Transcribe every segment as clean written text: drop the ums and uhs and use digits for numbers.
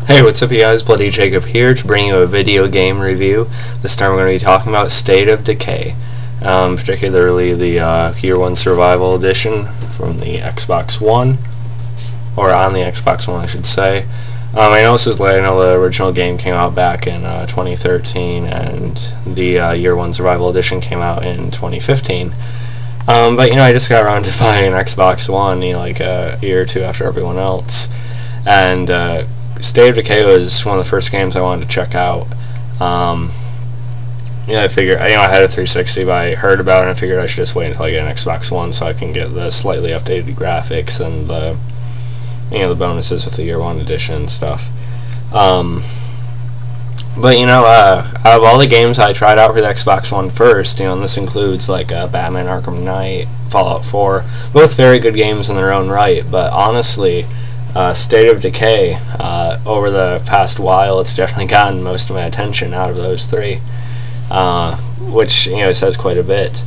Hey, what's up you guys? Bloody Jacob here to bring you a video game review. This time we're going to be talking about State of Decay, particularly the Year 1 Survival Edition from the Xbox One, or on the Xbox One I should say. I know this is late. I know the original game came out back in 2013 and the Year 1 Survival Edition came out in 2015. But I just got around to buying an Xbox One like a year or two after everyone else, and State of Decay was one of the first games I wanted to check out. I figured, I had a 360, but I heard about it and I figured I should just wait until I get an Xbox One so I can get the slightly updated graphics and the the bonuses with the Year 1 edition and stuff. But out of all the games I tried out for the Xbox One first, and this includes like Batman Arkham Knight, Fallout 4, both very good games in their own right, but honestly, State of Decay, over the past while, it's definitely gotten most of my attention out of those three, which says quite a bit.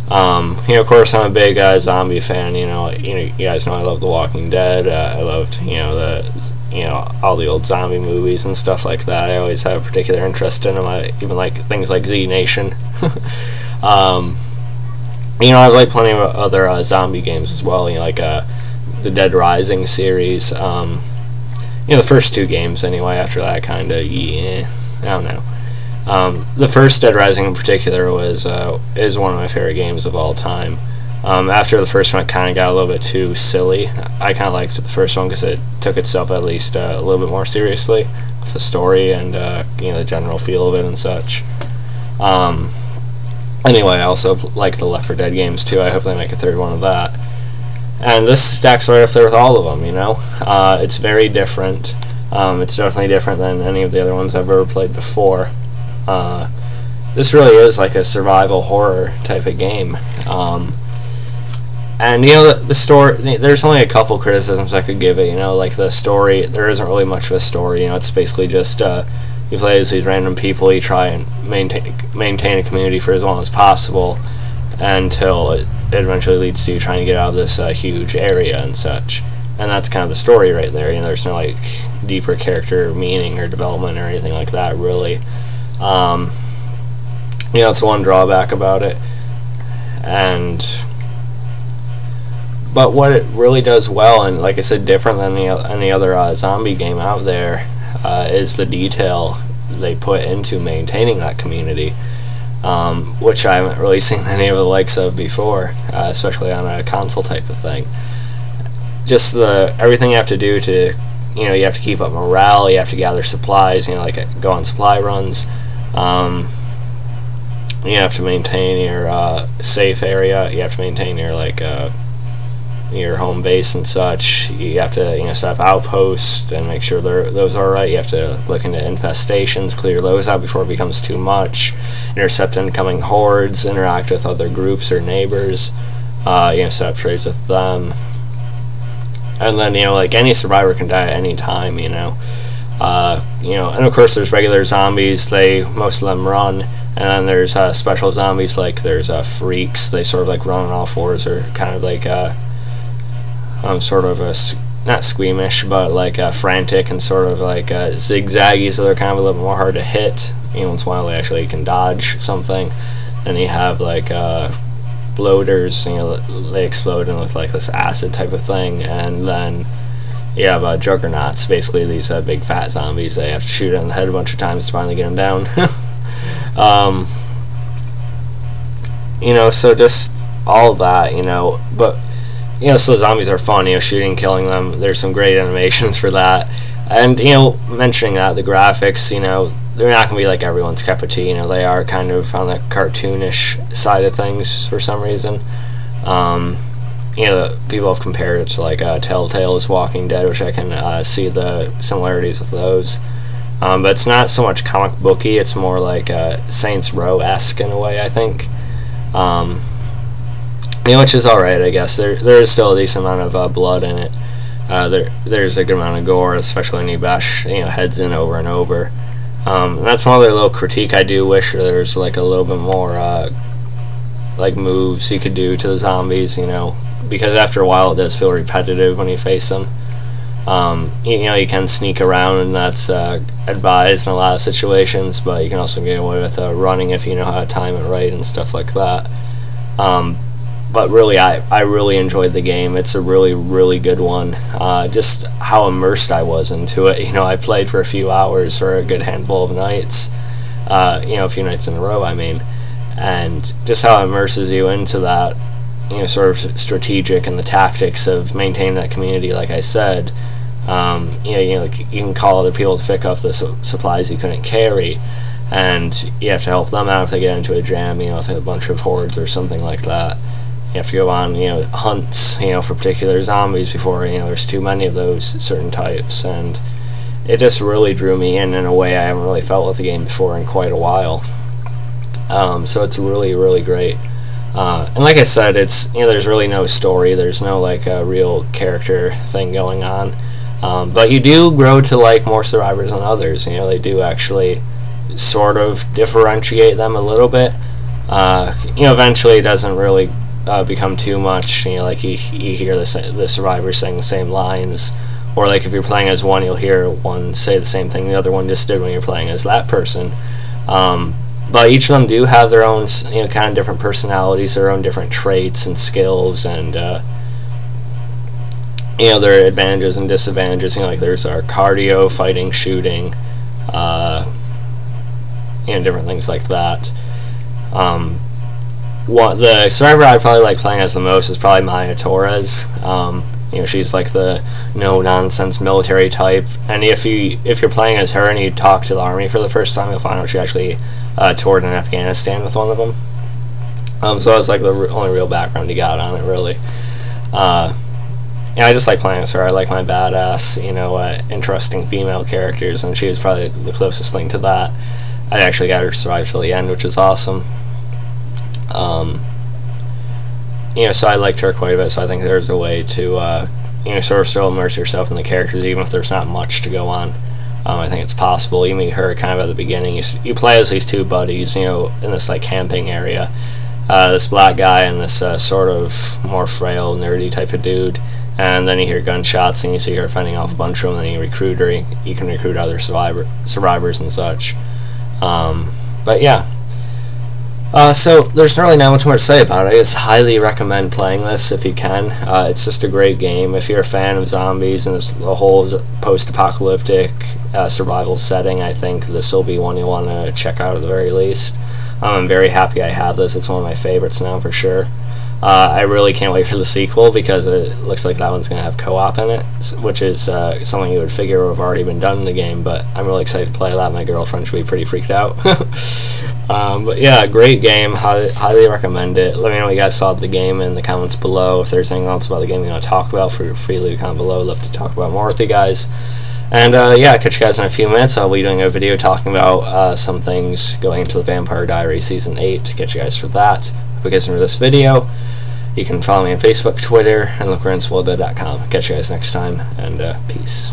Of course, I'm a big zombie fan. You guys know I love The Walking Dead. I loved all the old zombie movies and stuff like that. I always have a particular interest in them. I even like things like Z Nation. I've liked plenty of other zombie games as well. Like the Dead Rising series, the first two games anyway. After that, kind of, I don't know. The first Dead Rising in particular is one of my favorite games of all time. After the first one, it kind of got a little bit too silly. I kind of liked the first one because it took itself at least a little bit more seriously with the story and the general feel of it and such. Anyway, I also like the Left 4 Dead games too. I hope they make a third one of that. And this stacks right up there with all of them, It's very different. It's definitely different than any of the other ones I've ever played before. This really is like a survival horror type of game. And the story, there's only a couple criticisms I could give it. Like the story, there isn't really much of a story. It's basically just you play as these random people, you try and maintain a community for as long as possible until it eventually leads to you trying to get out of this huge area and such. And that's kind of the story right there. There's no like deeper character meaning or development or anything like that really. It's one drawback about it. But what it really does well, and like I said, different than any other zombie game out there, is the detail they put into maintaining that community, which I haven't really seen any of the likes of before, especially on a console type of thing. Just everything you have to do to, you have to keep up morale, you have to gather supplies, like go on supply runs. You have to maintain your safe area. You have to maintain your your home base and such. You have to set up outposts and make sure those are right. You have to look into infestations, clear those out before it becomes too much. Intercept incoming hordes. Interact with other groups or neighbors. Set up trades with them. And then like any survivor can die at any time. And of course there's regular zombies. Most of them run. And then there's special zombies, like there's freaks. They sort of like run on all fours, or kind of like sort of not squeamish, but like frantic and sort of like zigzaggy, so they're kind of a little bit more hard to hit. Once in a while they actually can dodge something. And you have like bloaters, they explode in with like this acid type of thing. And then you have juggernauts, basically these big fat zombies. They have to shoot in the head a bunch of times to finally get them down. So just all of that, but so the zombies are fun, shooting, killing them. There's some great animations for that. And mentioning that, the graphics, they're not gonna be like everyone's cup of tea. They are kind of on the cartoonish side of things for some reason. People have compared it to like Telltale's Walking Dead, which I can see the similarities with those. But it's not so much comic booky, it's more like Saints Row-esque in a way, I think. Which is alright, I guess. There is still a decent amount of blood in it. There's a good amount of gore, especially when you bash heads in over and over. And that's one other little critique I do wish there's like a little bit more like moves you could do to the zombies, because after a while it does feel repetitive when you face them. You know, you can sneak around, and that's advised in a lot of situations, but you can also get away with running if you know how to time it right and stuff like that. But really, I really enjoyed the game. It's a really, really good one. Just how immersed I was into it. You know, I played for a few hours for a good handful of nights. You know, a few nights in a row, I mean. And just how it immerses you into that, you know, sort of strategic and the tactics of maintaining that community, like I said. You know, like you can call other people to pick up the supplies you couldn't carry, and you have to help them out if they get into a jam, you know, with a bunch of hordes or something like that. You have to go on, you know, hunts, you know, for particular zombies before, you know, there's too many of those certain types, and it just really drew me in a way I haven't really felt with the game before in quite a while. So it's really, really great. And like I said, it's, you know, there's really no story, there's no like a real character thing going on. But you do grow to like more survivors than others. You know, they do actually sort of differentiate them a little bit. You know, eventually it doesn't really become too much. You know, like you hear the survivors saying the same lines, or like if you're playing as one, you'll hear one say the same thing the other one just did when you're playing as that person. But each of them do have their own, you know, kind of different personalities, their own different traits and skills, and you know, their advantages and disadvantages. You know, like there's our cardio, fighting, shooting, you know, different things like that. The survivor I probably like playing as the most is probably Maya Torres. You know, she's like the no-nonsense military type, and if you're playing as her and you talk to the army for the first time, you'll find out she actually toured in Afghanistan with one of them. So that's like the only real background you got on it, really. Yeah, I just like playing as her. I like my badass, you know, interesting female characters, and she was probably the closest thing to that. I actually got her to survive till the end, which is awesome. You know, so I liked her quite a bit, so I think there's a way to, you know, sort of still immerse yourself in the characters, even if there's not much to go on. I think it's possible. You meet her kind of at the beginning. You play as these two buddies, you know, in this, like, camping area. This black guy and this sort of more frail, nerdy type of dude. And then you hear gunshots, and you see her fending off a bunch of them, and then you recruit her. You can recruit other survivors and such. But, yeah. So there's really not much more to say about it. I just highly recommend playing this if you can. It's just a great game. If you're a fan of zombies and the whole post-apocalyptic survival setting, I think this will be one you'll want to check out at the very least. I'm very happy I have this. It's one of my favorites now for sure. I really can't wait for the sequel because it looks like that one's going to have co-op in it, which is something you would figure would have already been done in the game, but I'm really excited to play that. My girlfriend should be pretty freaked out. But yeah, great game. Highly recommend it. Let me know what you guys saw of the game in the comments below. If there's anything else about the game you want to talk about, feel free to leave a comment below. I'd love to talk about more with you guys. And yeah, catch you guys in a few minutes. I'll be doing a video talking about some things going into the Vampire Diaries Season 8 to catch you guys for that. Hope you guys enjoyed this video. You can follow me on Facebook, Twitter, and look for inkswolda.com. Catch you guys next time, and peace.